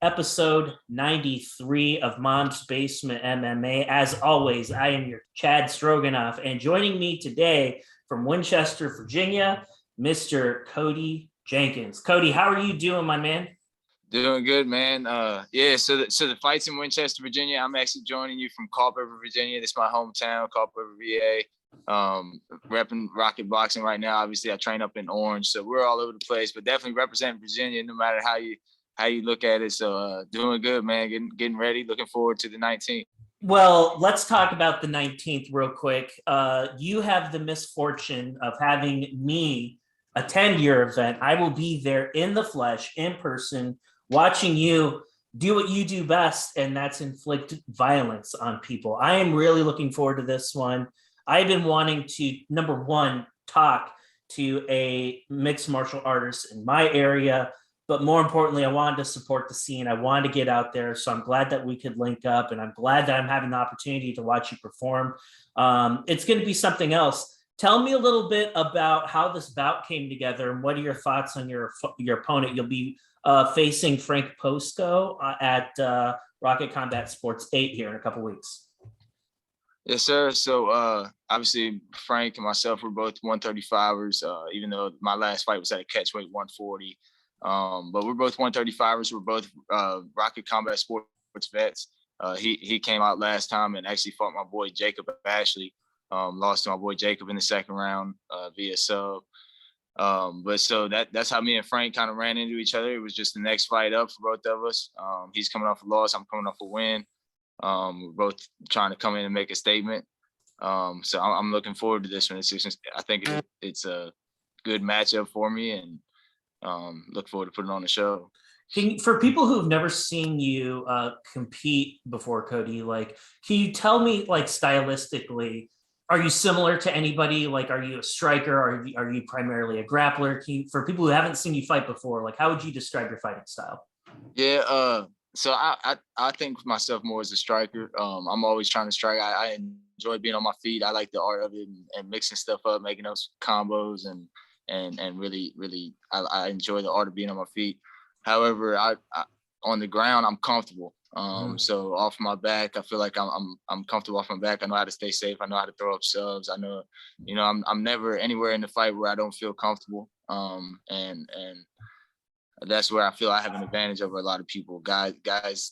episode 93 of Mom's Basement MMA. As always, I am your Chad Stroganoff, and joining me today from Winchester, Virginia, Mr. Cody Jenkins. Cody, how are you doing, my man? Doing good, man. So the fights in Winchester, Virginia. I'm actually joining you from Culpepper, Virginia. This is my hometown, Culpepper, VA. Repping Rocket Boxing right now. Obviously, I train up in Orange, so we're all over the place. But definitely represent Virginia, no matter how you look at it. So doing good, man. Getting ready. Looking forward to the 19th. Well, let's talk about the 19th real quick. You have the misfortune of having me attend your event. I will be there in the flesh, in person, watching you do what you do best, and that's inflict violence on people. I am really looking forward to this one. I've been wanting to, number one, talk to a mixed martial artist in my area, but more importantly, I wanted to support the scene. I wanted to get out there. So I'm glad that we could link up, and I'm glad that I'm having the opportunity to watch you perform. It's going to be something else. Tell me a little bit about how this bout came together, and what are your thoughts on your opponent? You'll be facing Frank Posko at Rocket Combat Sports 8 here in a couple weeks. Yes, sir. So obviously Frank and myself were both 135ers, even though my last fight was at a catchweight 140. But we're both 135ers. We're both Rocket Combat Sports vets. He came out last time and actually fought my boy Jacob Ashley. Lost to my boy Jacob in the second round via sub. But so that's how me and Frank kind of ran into each other. It was just the next fight up for both of us. He's coming off a loss. I'm coming off a win. We're both trying to come in and make a statement. So I'm looking forward to this one. I think it's a good matchup for me, and look forward to putting on the show. For people who've never seen you compete before, Cody, can you tell me, stylistically, are you similar to anybody? Are you a striker? Are you primarily a grappler? For people who haven't seen you fight before, how would you describe your fighting style? Yeah, so I think of myself more as a striker. I'm always trying to strike. I enjoy being on my feet. I like the art of it, and mixing stuff up, making those combos, and really I enjoy the art of being on my feet. However, I on the ground I'm comfortable. So off my back, I feel like I'm comfortable off my back. I know how to stay safe. I know how to throw up subs. I know, I'm never anywhere in the fight where I don't feel comfortable. And that's where I feel I have an advantage over a lot of people. Guys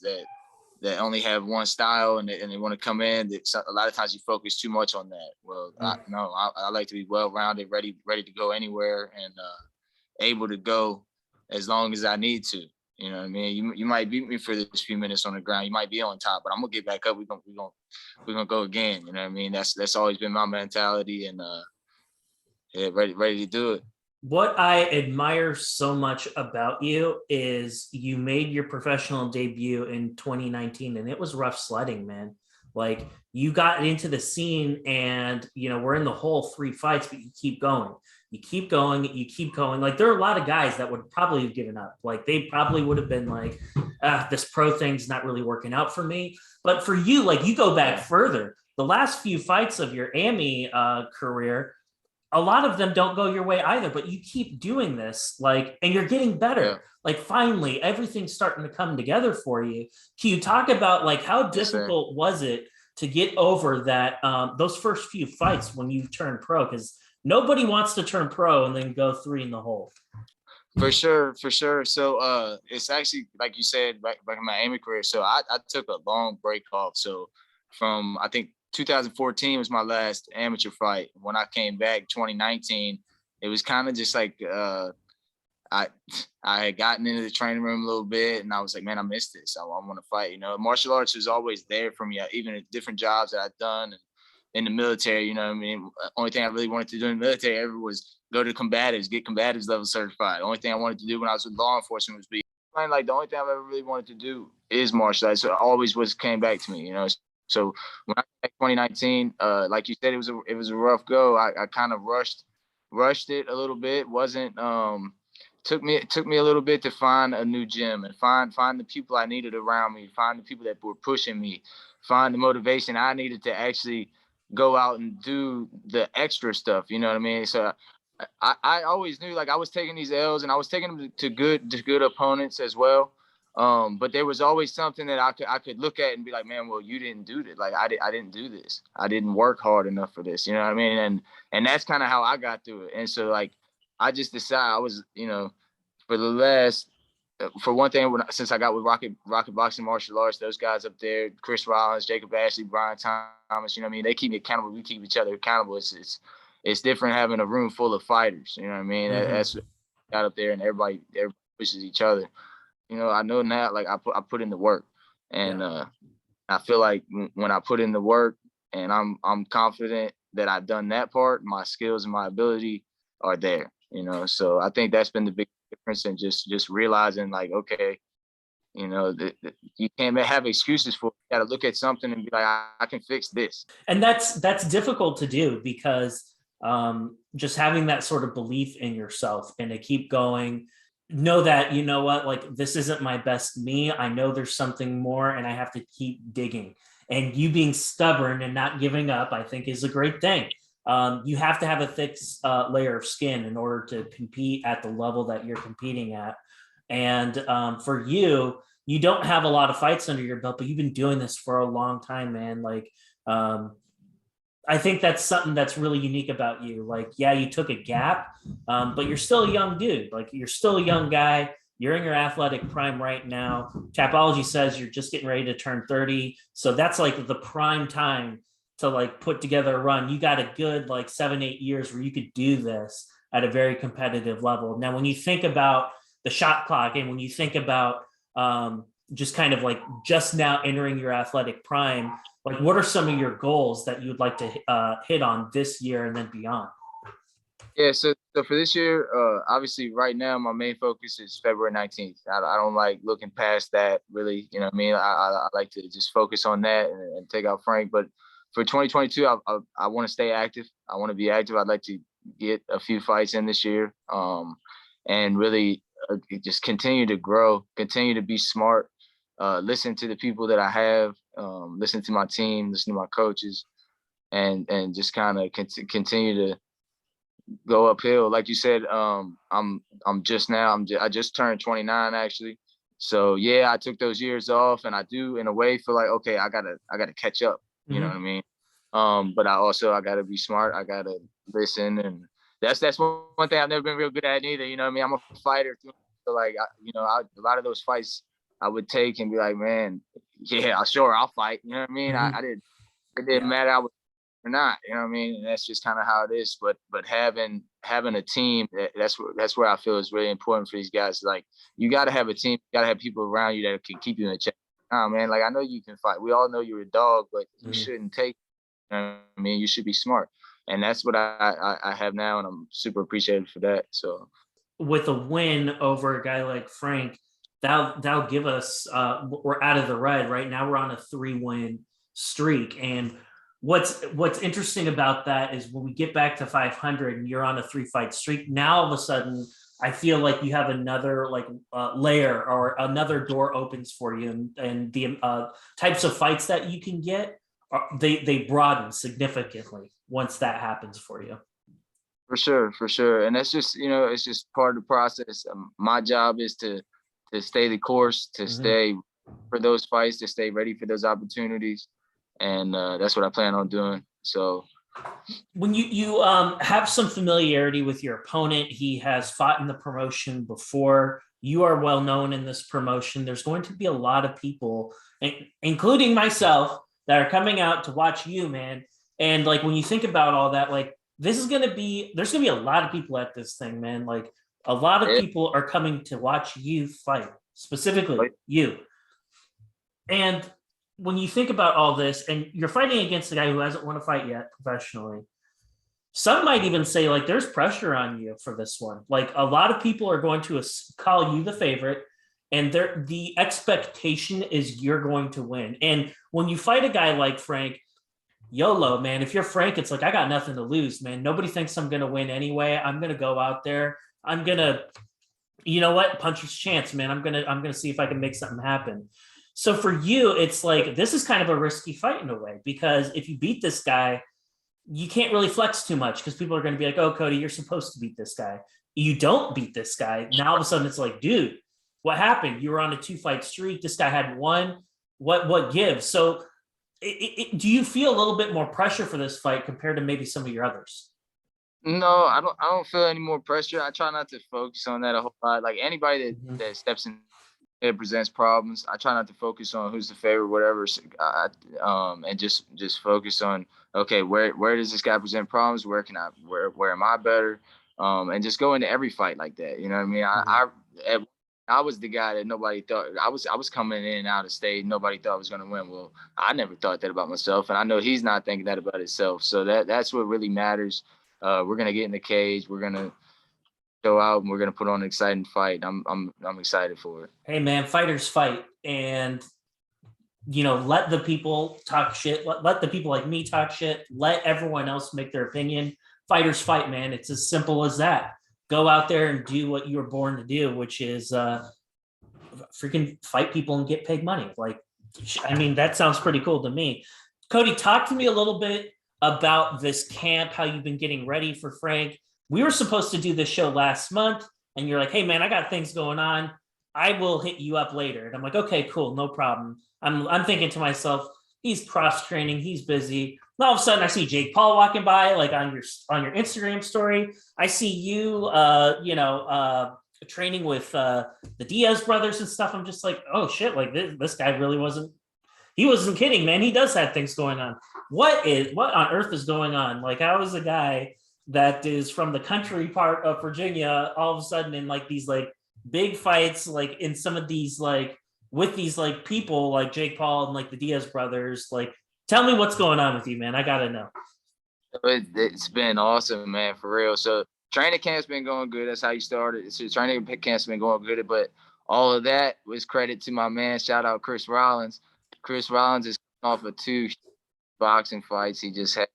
that only have one style and they want to come in. A lot of times you focus too much on that. Well, I like to be well-rounded, ready to go anywhere, and able to go as long as I need to. You know what I mean? You might beat me for this few minutes on the ground. You might be on top, but I'm gonna get back up. We're gonna go again. You know what I mean? That's always been my mentality, and ready to do it. What I admire so much about you is you made your professional debut in 2019, and it was rough sledding, man. You got into the scene, and we're in the whole 3 fights, but you keep going. You keep going, you keep going. There are a lot of guys that would probably have given up. They probably would have been this pro thing's not really working out for me. But for you, you go back further. The last few fights of your AMI career, a lot of them don't go your way either, but you keep doing this, and you're getting better. Yeah. Finally, everything's starting to come together for you. Can you talk about how difficult was it to get over that, those first few fights when you turned pro? Because nobody wants to turn pro and then go 3 in the hole. For sure. So it's actually, like you said, back in my AMI career. So I took a long break off. So from, I think, 2014 was my last amateur fight. When I came back 2019, it was kind of just I had gotten into the training room a little bit, and I was like, man, I missed this. I want to fight. Martial arts was always there for me, even at different jobs that I'd done and in the military. You know what I mean? Only thing I really wanted to do in the military ever was go to combatives, get combatives level certified. The only thing I wanted to do when I was with law enforcement was be the only thing I've ever really wanted to do is martial arts. So it always came back to me, So when I came back 2019, like you said, it was a rough go. I kind of rushed it a little bit. Took me a little bit to find a new gym and find the people I needed around me, find the people that were pushing me, find the motivation I needed to actually go out and do the extra stuff. You know what I mean? So I always knew I was taking these L's, and I was taking them to good opponents as well. But there was always something that I could look at and be like, man, well, you didn't do this. Like I didn't do this. I didn't work hard enough for this. You know what I mean? And that's kind of how I got through it. And so like I just decided I was, for the last for one thing, since I got with Rocket Boxing Martial Arts, those guys up there, Chris Rollins, Jacob Ashley, Brian Thomas, you know what I mean? They keep me accountable. We keep each other accountable. It's different having a room full of fighters. You know what I mean? Mm-hmm. That's got up there and everybody pushes each other. I know now, like I put in the work, and I feel like when I put in the work and I'm confident that I've done that part, my skills and my ability are there. So I think that's been the big difference in just realizing like, okay, you can't have excuses for it. You got to look at something and be like, I can fix this. And that's difficult to do because just having that sort of belief in yourself and to keep going, know that, you know what, like this isn't my best me. I know there's something more and I have to keep digging. And you being stubborn and not giving up, I think is a great thing. You have to have a thick layer of skin in order to compete at the level that you're competing at. And for you, you don't have a lot of fights under your belt, but you've been doing this for a long time, man. Like, I think that's something that's really unique about you. Like, yeah, you took a gap, but you're still a young dude. Like, you're still a young guy. You're in your athletic prime right now. Tapology says you're just getting ready to turn 30. So that's like the prime time to like put together a run. You got a good like 7-8 years where you could do this at a very competitive level. Now, when you think about the shot clock and when you think about just kind of like just now entering your athletic prime, like what are some of your goals that you would like to hit on this year and then beyond? Yeah, so for this year, obviously right now my main focus is February 19th. I don't like looking past that really, you know what I mean? I like to just focus on that and take out Frank. But for 2022, I want to stay active. I want to be active. I'd like to get a few fights in this year, and really just continue to grow, continue to be smart, listen to the people that I have, listen to my team, listen to my coaches, and just kind of continue to go uphill. Like you said, I just turned 29 actually. So yeah, I took those years off, and I do in a way feel like, okay, I gotta catch up. You know what I mean? But I gotta be smart. I gotta listen, and that's one thing I've never been real good at either. You know what I mean? I'm a fighter too. So like, a lot of those fights I would take and be like, man, yeah, sure, I'll fight. You know what I mean? It didn't matter I was or not. You know what I mean? And that's just kind of how it is. But having a team, that's where I feel is really important for these guys. Like, you got to have a team. You got to have people around you that can keep you in check. Man, like I know you can fight. We all know you're a dog, but you shouldn't take. You know what I mean, you should be smart, and that's what I have now, and I'm super appreciative for that. So, with a win over a guy like Frank, that'll give us. We're out of the red right now. We're on a 3-win streak, and what's interesting about that is when we get back to 500 and you're on a 3-fight streak, now all of a sudden I feel like you have another like layer or another door opens for you, and the types of fights that you can get they broaden significantly once that happens for you. For sure, and that's just it's just part of the process. My job is to stay the course, to stay for those fights, to stay ready for those opportunities. And that's what I plan on doing. So when you have some familiarity with your opponent, he has fought in the promotion before. You are well known in this promotion. There's going to be a lot of people, including myself, that are coming out to watch you, man. And like when you think about all that, like there's gonna be a lot of people at this thing, man. Like a lot of people are coming to watch you fight, specifically you. And when you think about all this, and you're fighting against a guy who hasn't won a fight yet professionally, some might even say like there's pressure on you for this one. Like a lot of people are going to call you the favorite, and the expectation is you're going to win. And when you fight a guy like Frank, YOLO, man. If you're Frank, it's like, I got nothing to lose, man. Nobody thinks I'm going to win anyway. I'm going to go out there. I'm going to, you know what? Punch his chance, man. I'm going to see if I can make something happen. So for you, it's like, this is kind of a risky fight in a way, because if you beat this guy, you can't really flex too much because people are going to be like, oh, Cody, you're supposed to beat this guy. You don't beat this guy. Now all of a sudden it's like, dude, What happened? You were on a 2-fight streak. This guy had one. What gives? So do you feel a little bit more pressure for this fight compared to maybe some of your others? No, I don't feel any more pressure. I try not to focus on that a whole lot. Like anybody that steps in, it presents problems. I try not to focus on who's the favorite, whatever. And just focus on, okay, where does this guy present problems? Where am I better? And just go into every fight like that. You know what I mean? I was the guy that nobody thought. I was coming in and out of state. Nobody thought I was going to win. Well, I never thought that about myself, and I know he's not thinking that about himself. So that's what really matters. We're gonna get in the cage. We're gonna go out and we're gonna put on an exciting fight. I'm excited for it. Hey man, fighters fight, and let the people talk shit. Let the people like me talk shit. Let everyone else make their opinion. Fighters fight, man. It's as simple as that. Go out there and do what you were born to do, which is freaking fight people and get paid money. Like, I mean, that sounds pretty cool to me. Cody, talk to me a little bit about this camp, how you've been getting ready for Frank. We were supposed to do this show last month, and you're like, hey, man, I got things going on. I will hit you up later. And I'm like, okay, cool, no problem. I'm thinking to myself, he's cross training, he's busy. And all of a sudden, I see Jake Paul walking by, like on your Instagram story. I see you, training with the Diaz brothers and stuff. I'm just like, oh shit, like this guy really wasn't kidding, man. He does have things going on. What on earth is going on? Like, how is a guy that is from the country part of Virginia all of a sudden in like these like big fights, like in some of these like with these like people like Jake Paul and like the Diaz brothers? Like, tell me what's going on with you, man. I gotta know. It's been awesome, man, for real. So training camp's been going good. That's how you started. So training camp's been going good, but all of that was credit to my man. Shout out Chris Rollins. Chris Rollins is off of 2 boxing fights. He just had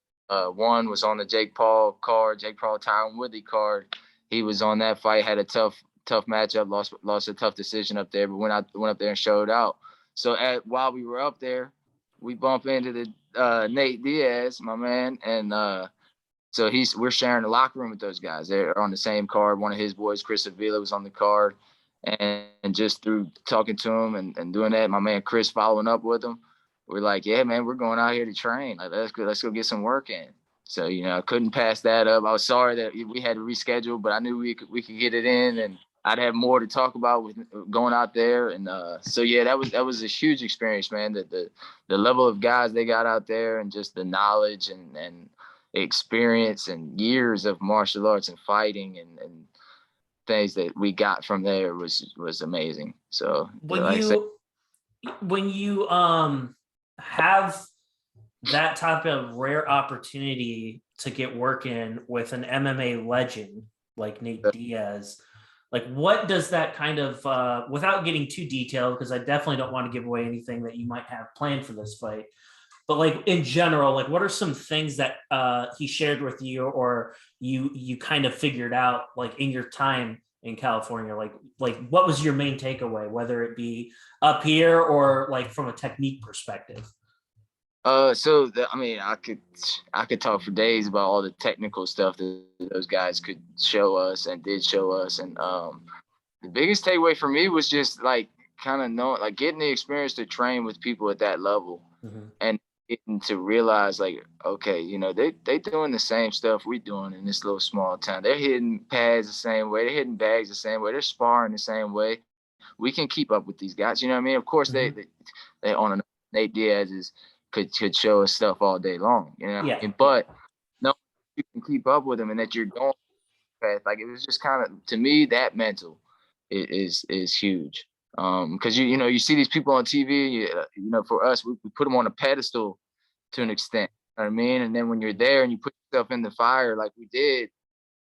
one was on the Jake Paul card, Jake Paul Tyron Woodley card. He was on that fight, had a tough matchup, lost a tough decision up there, but went up there and showed out. So while we were up there, we bump into the Nate Diaz, my man, and so we're sharing the locker room with those guys. They're on the same card. One of his boys, Chris Avila, was on the card, and just through talking to him and doing that, my man Chris following up with him, we're like, yeah, man, we're going out here to train. Like, let's go get some work in. So, I couldn't pass that up. I was sorry that we had to reschedule, but I knew we could get it in, and I'd have more to talk about with going out there. And so, yeah, that was a huge experience, man. The level of guys they got out there, and just the knowledge and experience and years of martial arts and fighting and things that we got from there was amazing. So when you have that type of rare opportunity to get work in with an MMA legend like Nate Diaz, like what does that kind of without getting too detailed, because I definitely don't want to give away anything that you might have planned for this fight, but like in general, like what are some things that he shared with you, or you kind of figured out like in your time in California? Like what was your main takeaway, whether it be up here or like from a technique perspective? I mean, I could talk for days about all the technical stuff that those guys could show us and did show us. And the biggest takeaway for me was just like kind of knowing, like getting the experience to train with people at that level, and getting to realize like, okay, they doing the same stuff we doing in this little small town. They're hitting pads the same way. They're hitting bags the same way. They're sparring the same way. We can keep up with these guys. You know what I mean? Of course, they on a Nate Diaz could show us stuff all day long. You know, Yeah. But no, you can keep up with them, and that you're going fast. Like, it was just kind of, to me, that mental is huge. Because you see these people on TV. For us, we put them on a pedestal to an extent. You know what I mean? And then when you're there and you put yourself in the fire like we did,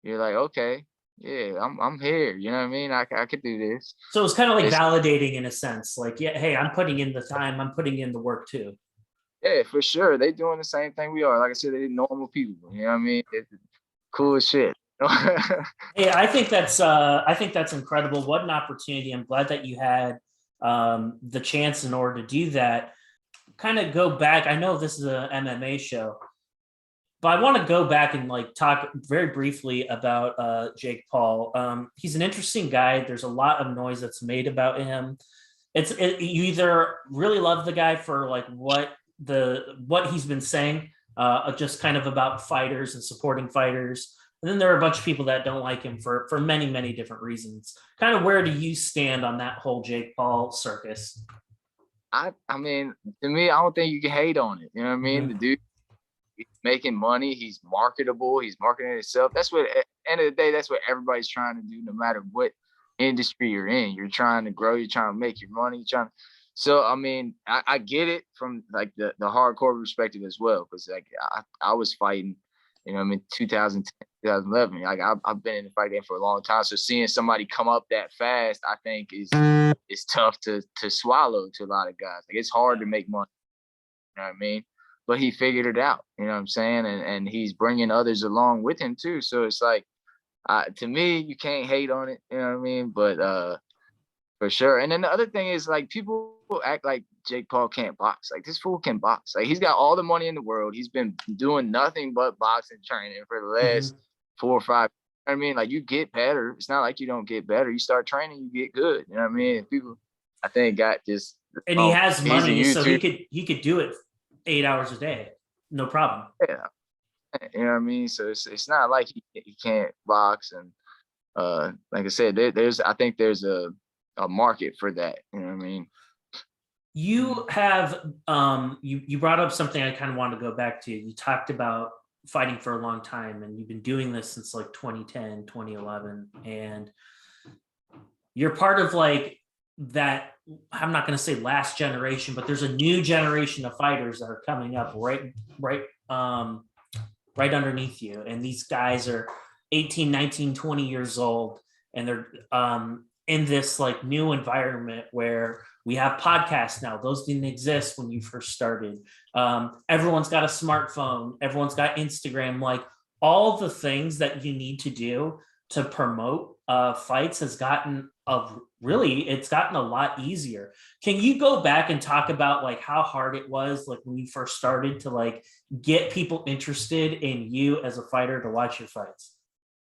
you're like, okay, yeah, I'm here. You know what I mean? I could do this. So it's kind of like validating in a sense. Like, yeah, hey, I'm putting in the time. I'm putting in the work too. Yeah, for sure. They doing the same thing we are. Like I said, they normal people. You know what I mean? It's cool as shit. Hey, I think that's incredible. What an opportunity. I'm glad that you had the chance in order to do that. Kind of go back. I know this is an MMA show. But I want to go back and like talk very briefly about Jake Paul. He's an interesting guy. There's a lot of noise that's made about him. You either really love the guy for like what he's been saying, just kind of about fighters and supporting fighters, and then there are a bunch of people that don't like him for many different reasons. Kind of where do you stand on that whole Jake Paul circus? I mean, to me, I don't think you can hate on it. You know what I mean? The dude, he's making money. He's marketable. He's marketing himself. That's what, at the end of the day, that's what everybody's trying to do, no matter what industry you're in. You're trying to grow. You're trying to make your money. You're trying. So, I mean, I get it from like the hardcore perspective as well, because like I was fighting, you know, I mean, 2010, 2011. Like I've been in the fight game for a long time. So seeing somebody come up that fast, I think is tough to swallow to a lot of guys. Like it's hard to make money. You know what I mean? But he figured it out. You know what I'm saying? And he's bringing others along with him too. So it's like, to me, you can't hate on it. You know what I mean? But for sure. And then the other thing is like people act like Jake Paul can't box. Like this fool can box. Like he's got all the money in the world. He's been doing nothing but boxing training for the last 4 or 5. You know what I mean? Like you get better. It's not like you don't get better. You start training, you get good. You know what I mean? People, I think, got just And he has money, so YouTube. he could do it 8 hours a day, no problem. Yeah. You know what I mean? So it's not like he can't box. And like I said, I think there's a market for that. You know what I mean? You have you brought up something I kind of want to go back to. You talked about fighting for a long time, and you've been doing this since like 2010, 2011, and you're part of like that. I'm not going to say last generation, but there's a new generation of fighters that are coming up right underneath you, and these guys are 18, 19, 20 years old, and they're in this like new environment where we have podcasts now. Those didn't exist when you first started. Everyone's got a smartphone. Everyone's got Instagram. Like all the things that you need to do to promote fights has gotten it's gotten a lot easier. Can you go back and talk about like how hard it was like when you first started to like get people interested in you as a fighter to watch your fights?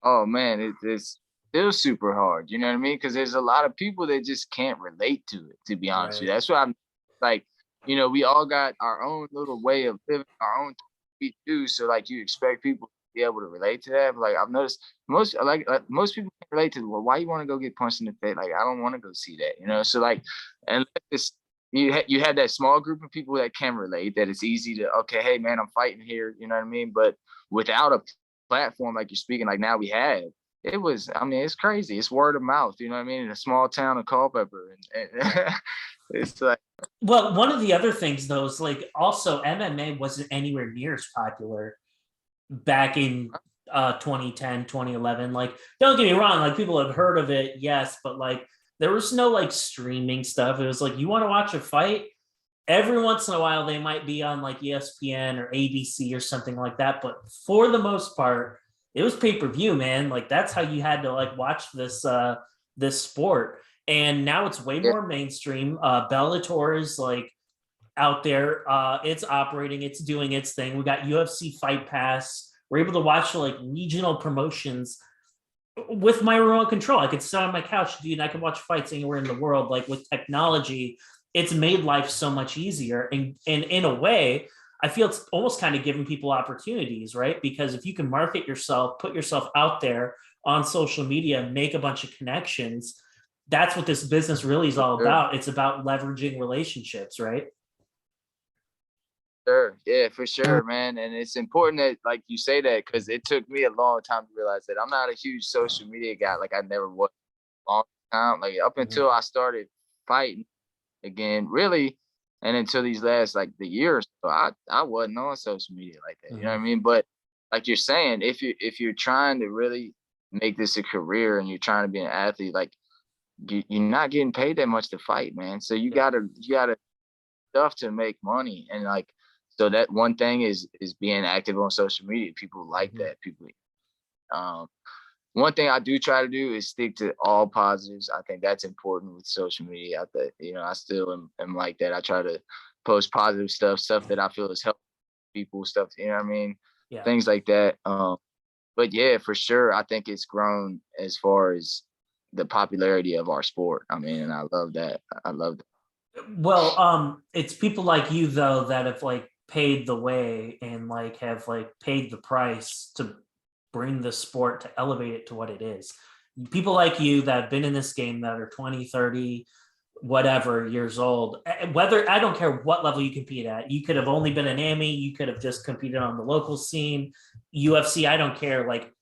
Oh man, it's still super hard. You know what I mean? Because there's a lot of people that just can't relate to it. To be honest with you, that's why I'm like, you know, we all got our own little way of living, our own we do. So like, you expect people to be able to relate to that. But like I've noticed most people can relate to, well, why you want to go get punched in the face? Like I don't want to go see that. You know, so like, and it's you had that small group of people that can relate. That it's easy to, okay, hey man, I'm fighting here. You know what I mean? But without a platform like you're speaking, like now we have, it was, I mean, it's crazy. It's word of mouth, you know what I mean? In a small town of Culpepper. And it's like, well, one of the other things though is like also MMA wasn't anywhere near as popular back in 2010, 2011. Like, don't get me wrong, like people have heard of it, yes, but like there was no like streaming stuff. It was like, you want to watch a fight? Every once in a while, they might be on like ESPN or ABC or something like that. But for the most part, it was pay-per-view, man. Like that's how you had to like watch this sport. And now it's way more mainstream. Bellator is like out there. It's operating, it's doing its thing. We got UFC Fight Pass. We're able to watch like regional promotions with my remote control. I could sit on my couch, dude, and I could watch fights anywhere in the world. Like with technology, it's made life so much easier. And in a way, I feel it's almost kind of giving people opportunities, right? Because if you can market yourself, put yourself out there on social media, make a bunch of connections, that's what this business really is all about. It's about leveraging relationships, right? sure. Yeah, for sure, man. And it's important that, like, you say that, because it took me a long time to realize that I'm not a huge social media guy. Like, I never was a long time. Like, up until I started fighting again, really, and until these last, like, the years, so I wasn't on social media like that. You know what I mean? But like you're saying, if you're trying to really make this a career and you're trying to be an athlete, like, you're not getting paid that much to fight, man. So you gotta stuff to make money. And like, so that one thing is being active on social media. People like that. People, um, one thing I do try to do is stick to all positives. I think that's important with social media. I think, you know, I still am like that. I try to post positive stuff that I feel is helping people, stuff, you know what I mean? Yeah. things like that. But yeah, for sure, I think it's grown as far as the popularity of our sport. I mean, and I love that. I love that. Well, it's people like you though that have like paid the way and like have like paid the price to bring the sport to elevate it to what it is. People like you that have been in this game that are 20, 30, whatever years old, whether I don't care what level you compete at, you could have only been an AMI, you could have just competed on the local scene, UFC, I don't care. Like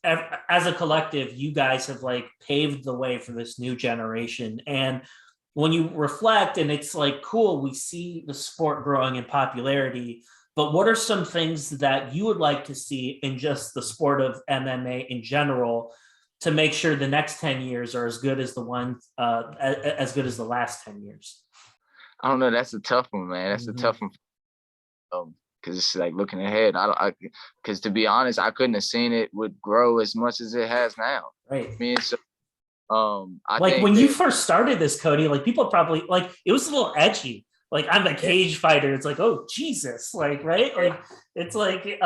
as a collective, you guys have like paved the way for this new generation. And when you reflect, and it's like, cool, we see the sport growing in popularity, but what are some things that you would like to see in just the sport of MMA in general to make sure the next 10 years are as good as the one, as good as the last 10 years? I don't know. That's a tough one, man. That's a tough one. Because it's like looking ahead. Because to be honest, I couldn't have seen it would grow as much as it has now. Right. I mean, so I like think when that, you first started this, Cody, like people probably like it was a little edgy. Like I'm a cage fighter. It's like, oh Jesus, like right? Like it's like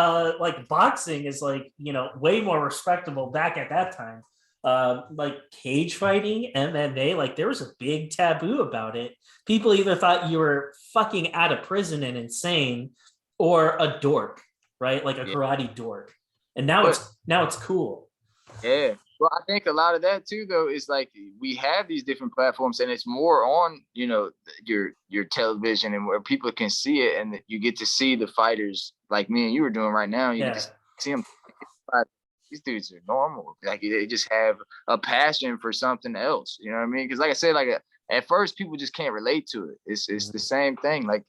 boxing is like, you know, way more respectable back at that time. Like cage fighting, MMA, like there was a big taboo about it. People either thought you were fucking out of prison and insane or a dork, right? Like a yeah. karate dork. And now But it's cool. yeah. Well, I think a lot of that too, though, is like we have these different platforms, and it's more on, you know, your television and where people can see it, and you get to see the fighters like me and you were doing right now. You Yeah. get to see them. These dudes are normal. Like they just have a passion for something else. You know what I mean? Because like I said, like at first people just can't relate to it. It's the same thing. Like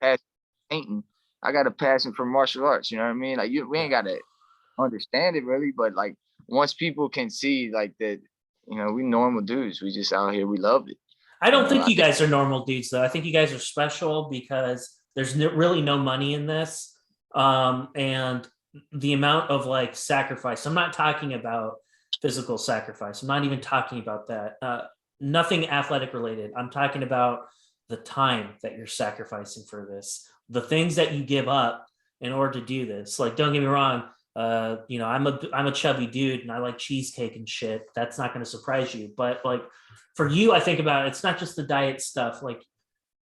passion for painting, I got a passion for martial arts. You know what I mean? Like we ain't got to understand it really, but like once people can see like that, you know, we normal dudes. We just out here. We love it. I You don't know, think I you think guys are normal dudes, though. I think you guys are special because there's really no money in this. And the amount of like sacrifice, I'm not talking about physical sacrifice. I'm not even talking about that. Nothing athletic related. I'm talking about the time that you're sacrificing for this, the things that you give up in order to do this. Like, don't get me wrong. You know, I'm a chubby dude and I like cheesecake and shit. That's not going to surprise you. But like for you, I think about it, it's not just the diet stuff. Like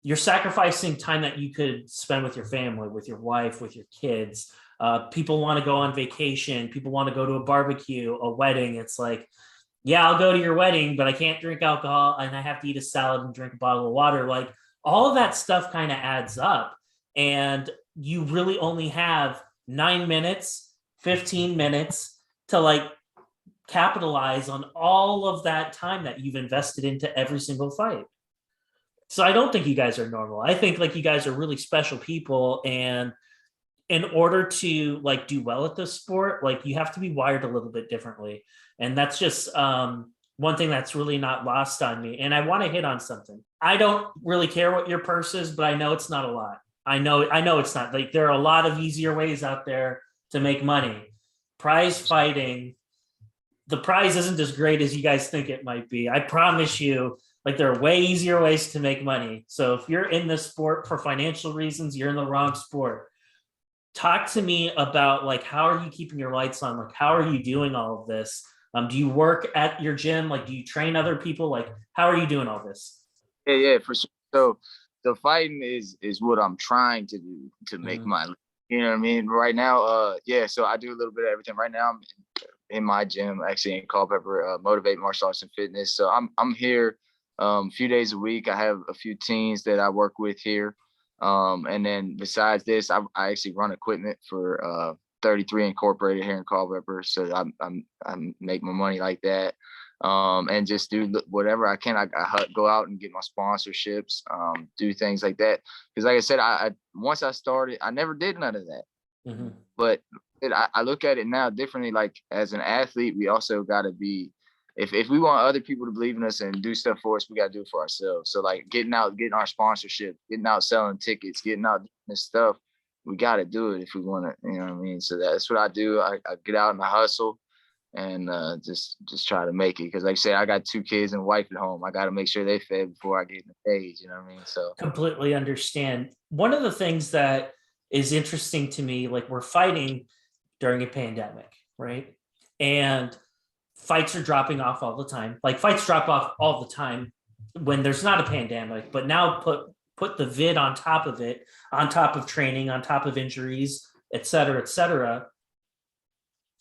you're sacrificing time that you could spend with your family, with your wife, with your kids. People want to go on vacation. People want to go to a barbecue, a wedding. It's like, yeah, I'll go to your wedding, but I can't drink alcohol and I have to eat a salad and drink a bottle of water. Like all of that stuff kind of adds up. And you really only have 9 minutes, 15 minutes to like capitalize on all of that time that you've invested into every single fight. So I don't think you guys are normal. I think like you guys are really special people, and in order to like do well at this sport, like you have to be wired a little bit differently. And that's just one thing that's really not lost on me. And I want to hit on something. I don't really care what your purse is, but I know it's not a lot. I know it's not. Like there are a lot of easier ways out there to make money. Prize fighting, the prize isn't as great as you guys think it might be. I promise you, like there are way easier ways to make money. So if you're in this sport for financial reasons, you're in the wrong sport. Talk to me about like how are you keeping your lights on? Like how are you doing all of this? Do you work at your gym? Like do you train other people? Like how are you doing all this? yeah, for sure. So fighting is what I'm trying to do to make my, you know what I mean? Right now, yeah, so I do a little bit of everything. Right now I'm in my gym, actually in Culpepper, Motivate Martial Arts and Fitness. So I'm here a few days a week. I have a few teens that I work with here. And then besides this, I actually run equipment for 33 Incorporated here in Culpepper. So I make my money like that. And just do whatever I can. I go out and get my sponsorships, do things like that. Because like I said, I once I started, I never did none of that. Mm-hmm. But I look at it now differently. Like as an athlete, we also got to be, if we want other people to believe in us and do stuff for us, we got to do it for ourselves. So like getting out, getting our sponsorship, getting out, selling tickets, getting out doing this stuff, we got to do it if we want to, you know what I mean? So that's what I do. I get out and I hustle and just try to make it. Because like I said, I got 2 kids and a wife at home. I got to make sure they fed before I get in the cage, you know what I mean? So Completely understand. One of the things that is interesting to me. Like, we're fighting during a pandemic, right? And fights are dropping off all the time. Like, fights drop off all the time when there's not a pandemic, but now put the vid on top of it, on top of training, on top of injuries, et cetera, et cetera.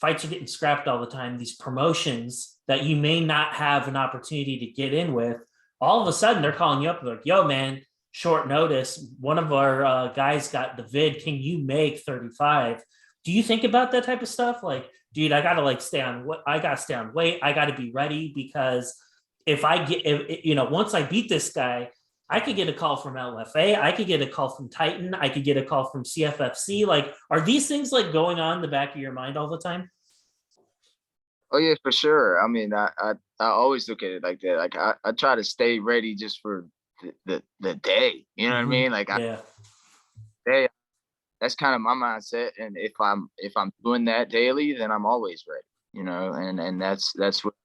Fights are getting scrapped all the time. These promotions that you may not have an opportunity to get in with, all of a sudden they're calling you up like, yo, man, short notice. One of our guys got the vid. Can you make 35? Do you think about that type of stuff? Like, dude, I gotta like stay on what I gotta stay on weight. I gotta be ready because if I get, once I beat this guy, I could get a call from LFA. I could get a call from Titan. I could get a call from CFFC. Like, are these things like going on in the back of your mind all the time? Oh yeah, for sure. I mean, I always look at it like that. Like I try to stay ready just for the day. You know what I Mm-hmm. mean? Like Yeah. day, that's kind of my mindset. And if I'm doing that daily, then I'm always ready. And that's what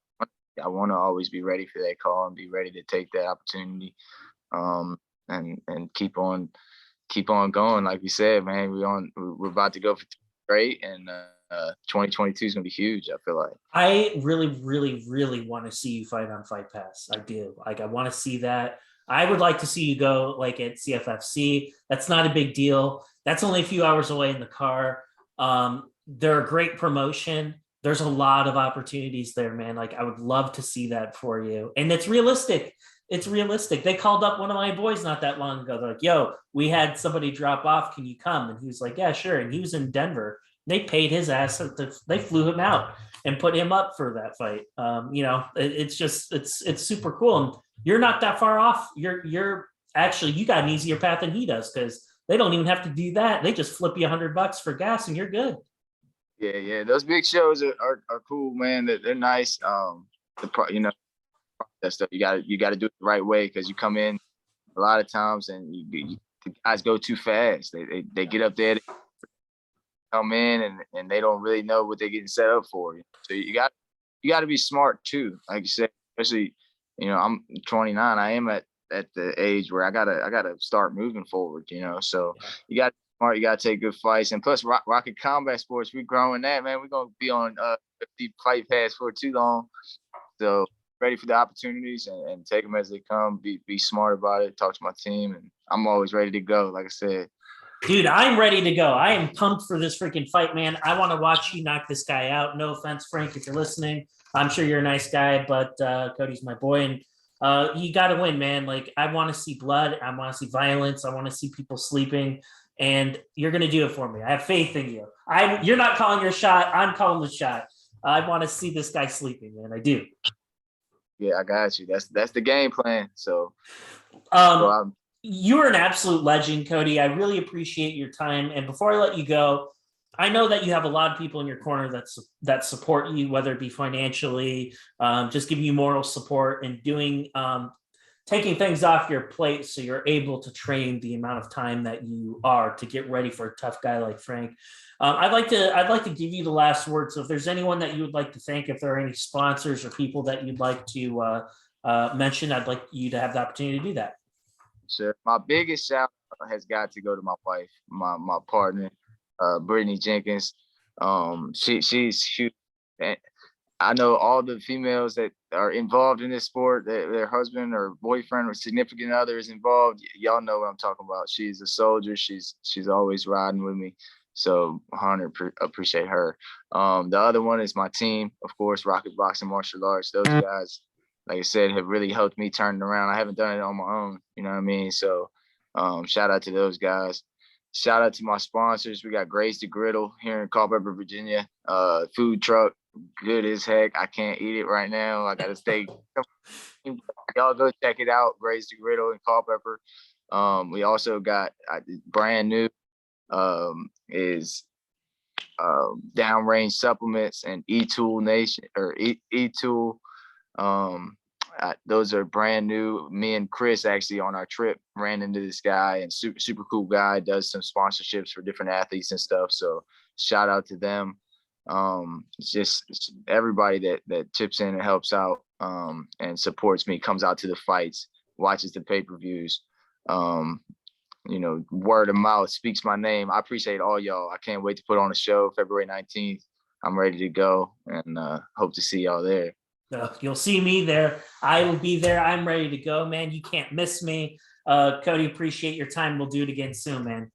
I want to always be ready for that call and be ready to take that opportunity. And keep on going. Like we said, man, we're about to go for great, and 2022 is gonna be huge. I feel like. I really, really, really want to see you fight on Fight Pass. I do. Like, I want to see that. I would like to see you go like at CFFC. That's not a big deal. That's only a few hours away in the car. They're a great promotion. There's a lot of opportunities there, man. Like, I would love to see that for you. And it's realistic. It's realistic. They called up one of my boys not that long ago. They're like, yo, we had somebody drop off. Can you come? And he was like, yeah, sure. And he was in Denver. They paid his ass. They flew him out and put him up for that fight. It's just it's super cool. And you're not that far off. You're actually, you got an easier path than he does because they don't even have to do that. They just flip you $100 for gas and you're good. Yeah. Those big shows are cool, man. They're nice. That stuff you got to do it the right way because you come in a lot of times and the guys go too fast. They get up there, come in and they don't really know what they're getting set up for. So you got to be smart too. Like you said, especially I'm 29. I am at the age where I gotta start moving forward. So you got to be smart. You got to take good fights, and plus Rocket Combat Sports, we growing that, man. We're gonna be on Fight Pass for too long. So ready for the opportunities and take them as they come. Be smart about it. Talk to my team, and I'm always ready to go. Like I said. Dude, I'm ready to go. I am pumped for this freaking fight, man. I want to watch you knock this guy out. No offense, Frank, if you're listening. I'm sure you're a nice guy, but Cody's my boy, and you got to win, man. Like, I want to see blood. I want to see violence. I want to see people sleeping, and you're going to do it for me. I have faith in you. You're not calling your shot. I'm calling the shot. I want to see this guy sleeping, man. I do. Yeah, I got you. That's the game plan. So you're an absolute legend, Cody. I really appreciate your time. And before I let you go, I know that you have a lot of people in your corner that support you, whether it be financially, just giving you moral support and doing taking things off your plate so you're able to train the amount of time that you are to get ready for a tough guy like Frank. I'd like to give you the last word. So if there's anyone that you would like to thank, if there are any sponsors or people that you'd like to mention, I'd like you to have the opportunity to do that. Sure. My biggest shout out has got to go to my wife, my partner, Brittany Jenkins. She's huge. I know all the females that are involved in this sport, their husband or boyfriend or significant other is involved. Y'all know what I'm talking about. She's a soldier. She's always riding with me. So 100 appreciate her. The other one is my team, of course, Rocket Boxing Martial Arts. Those guys, like I said, have really helped me turn it around. I haven't done it on my own. You know what I mean? So shout out to those guys. Shout out to my sponsors. We got Graze the Griddle here in Culpepper, Virginia. Food truck, good as heck. I can't eat it right now. I got to stay. Y'all go check it out, Graze the Griddle in Culpepper. We also got brand new is Downrange Supplements and E-Tool Nation or E-Tool. Those are brand new. Me and Chris actually on our trip ran into this guy, and super cool guy, does some sponsorships for different athletes and stuff. So shout out to them. It's just everybody that chips in and helps out and supports me, comes out to the fights, watches the pay-per-views. word of mouth speaks my name. I appreciate all y'all. I can't wait to put on a show February 19th. I'm ready to go and hope to see y'all there. You'll see me there. I will be there. I'm ready to go, man. You can't miss me. Cody, appreciate your time. We'll do it again soon, man.